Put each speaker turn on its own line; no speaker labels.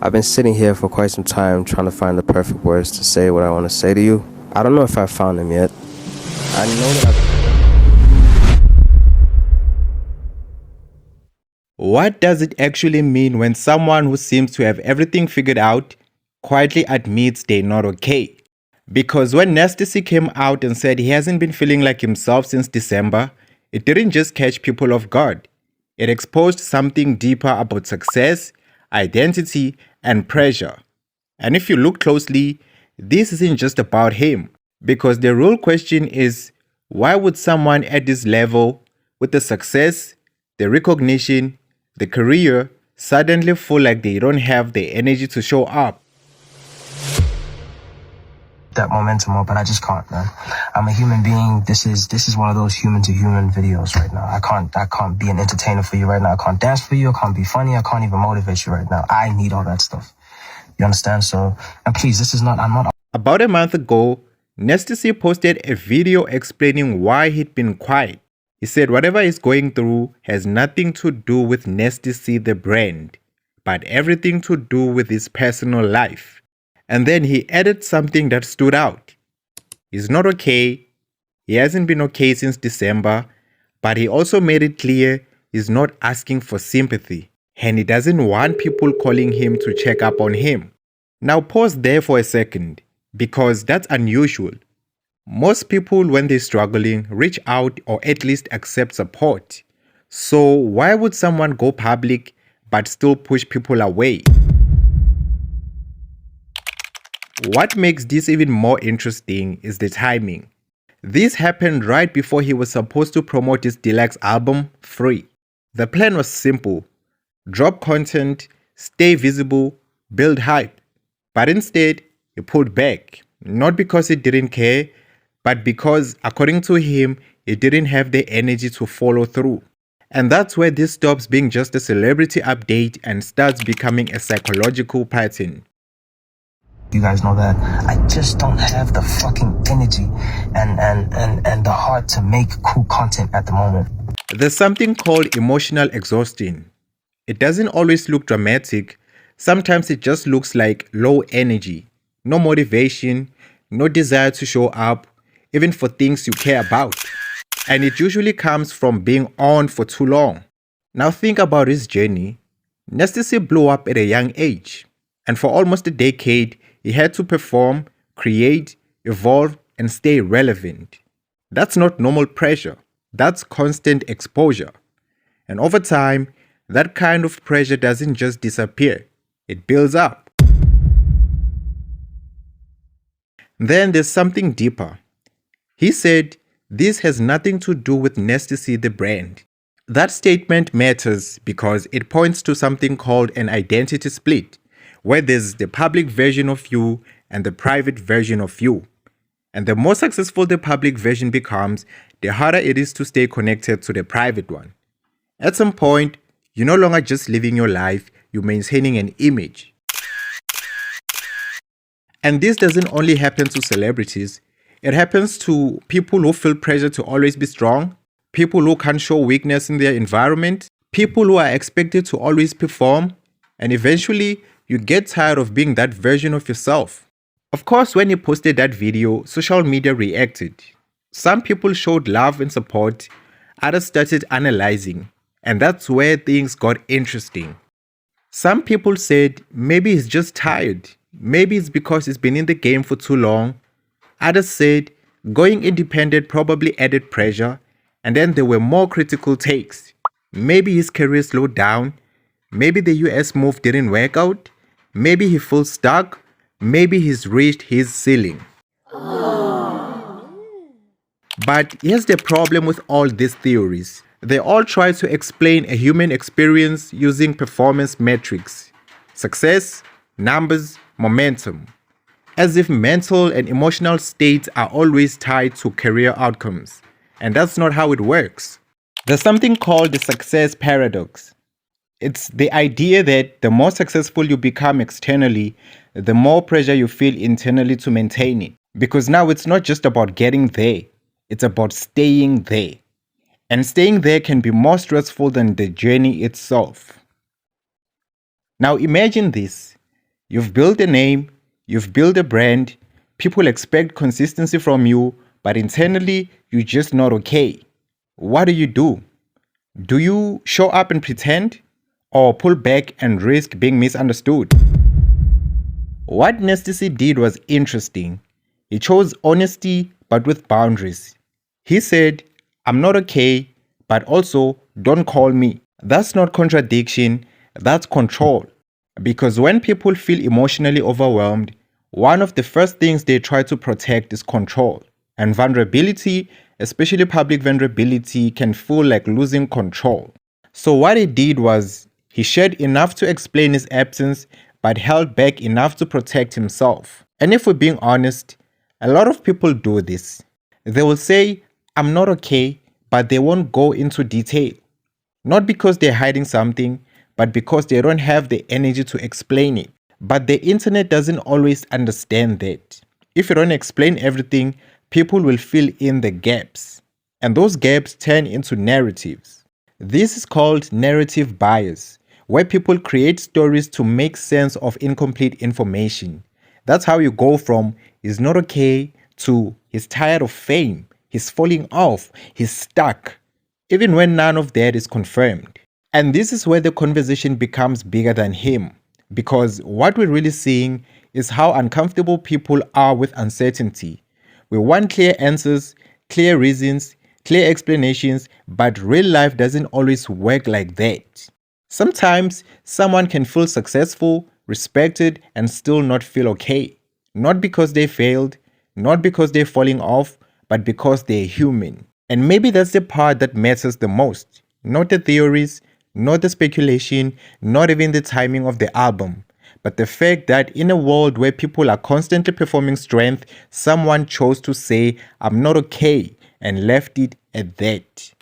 I've been sitting here for quite some time trying to find the perfect words to say what I want to say to you. I don't know if I've found them yet. I know that
What does it actually mean when someone who seems to have everything figured out quietly admits they're not okay? Because when Nasty C came out and said he hasn't been feeling like himself since December, it didn't just catch people off guard. It exposed something deeper about success, identity, and pressure. And if you look closely, this isn't just about him. Because the real question is, why would someone at this level, with the success, the recognition, the career, suddenly feel like they don't have the energy to show up?
that momentum up, but I just can't, man. I'm a human being. This is one of those human to human videos right now. I can't be an entertainer for you right now. I can't dance for you. I can't be funny. I can't even motivate you right now. I need all that stuff. You understand? So, and please, I'm not.
About a month ago, Nasty C posted a video explaining why he'd been quiet. He said whatever he's going through has nothing to do with Nasty C the brand, but everything to do with his personal life. And then he added something that stood out. He's not okay. He hasn't been okay since December, but he also made it clear he's not asking for sympathy, and he doesn't want people calling him to check up on him. Now pause there for a second, because that's unusual. Most people, when they're struggling, reach out or at least accept support. So why would someone go public but still push people away? What makes this even more interesting is the timing. This happened right before he was supposed to promote his deluxe album, Free. The plan was simple: drop content, stay visible, build hype. But instead, he pulled back, not because he didn't care, but because, according to him, he didn't have the energy to follow through. And that's where this stops being just a celebrity update and starts becoming a psychological pattern.
You guys know that I just don't have the fucking energy and the heart to make cool content at the moment.
There's something called emotional exhaustion. It doesn't always look dramatic. Sometimes it just looks like low energy, no motivation, no desire to show up, even for things you care about. And it usually comes from being on for too long. Now think about his journey. Nasty C blew up at a young age, and for almost a decade, he had to perform, create, evolve, and stay relevant. That's not normal pressure. That's constant exposure. And over time, that kind of pressure doesn't just disappear. It builds up. Then there's something deeper. He said, this has nothing to do with Nasty C the brand. That statement matters because it points to something called an identity split, where there's the public version of you and the private version of you. And the more successful the public version becomes, the harder it is to stay connected to the private one. At some point, you're no longer just living your life, you're maintaining an image. And this doesn't only happen to celebrities, it happens to people who feel pressure to always be strong, people who can't show weakness in their environment, people who are expected to always perform, and eventually, you get tired of being that version of yourself. Of course, when he posted that video, social media reacted. Some people showed love and support, others started analyzing, and that's where things got interesting. Some people said maybe he's just tired, maybe it's because he's been in the game for too long. Others said going independent probably added pressure, and then there were more critical takes. Maybe his career slowed down, maybe the US move didn't work out, maybe he feels stuck, maybe he's reached his ceiling. But here's the problem with all these theories. They all try to explain a human experience using performance metrics, success, numbers, momentum, as if mental and emotional states are always tied to career outcomes. And that's not how it works. There's something called the success paradox. It's the idea that the more successful you become externally, the more pressure you feel internally to maintain it. Because now it's not just about getting there, it's about staying there. And staying there can be more stressful than the journey itself. Now imagine this. You've built a name, you've built a brand, people expect consistency from you, but internally, you're just not okay. What do? Do you show up and pretend? Or pull back and risk being misunderstood? What Nasty C did was interesting. He chose honesty but with boundaries. He said, I'm not okay, but also don't call me. That's not contradiction, that's control. Because when people feel emotionally overwhelmed, one of the first things they try to protect is control. And vulnerability, especially public vulnerability, can feel like losing control. So what he did was he shared enough to explain his absence, but held back enough to protect himself. And if we're being honest, a lot of people do this. They will say, I'm not okay, but they won't go into detail. Not because they're hiding something, but because they don't have the energy to explain it. But the internet doesn't always understand that. If you don't explain everything, people will fill in the gaps. And those gaps turn into narratives. This is called narrative bias, where people create stories to make sense of incomplete information. That's how you go from he's not okay to he's tired of fame, he's falling off, he's stuck, even when none of that is confirmed. And this is where the conversation becomes bigger than him, because what we're really seeing is how uncomfortable people are with uncertainty. We want clear answers, clear reasons, clear explanations, but real life doesn't always work like that. Sometimes someone can feel successful, respected, and still not feel okay. Not because they failed, not because they're falling off, but because they're human. And maybe that's the part that matters the most. Not the theories, not the speculation, not even the timing of the album, but the fact that in a world where people are constantly performing strength, someone chose to say, I'm not okay, and left it at that.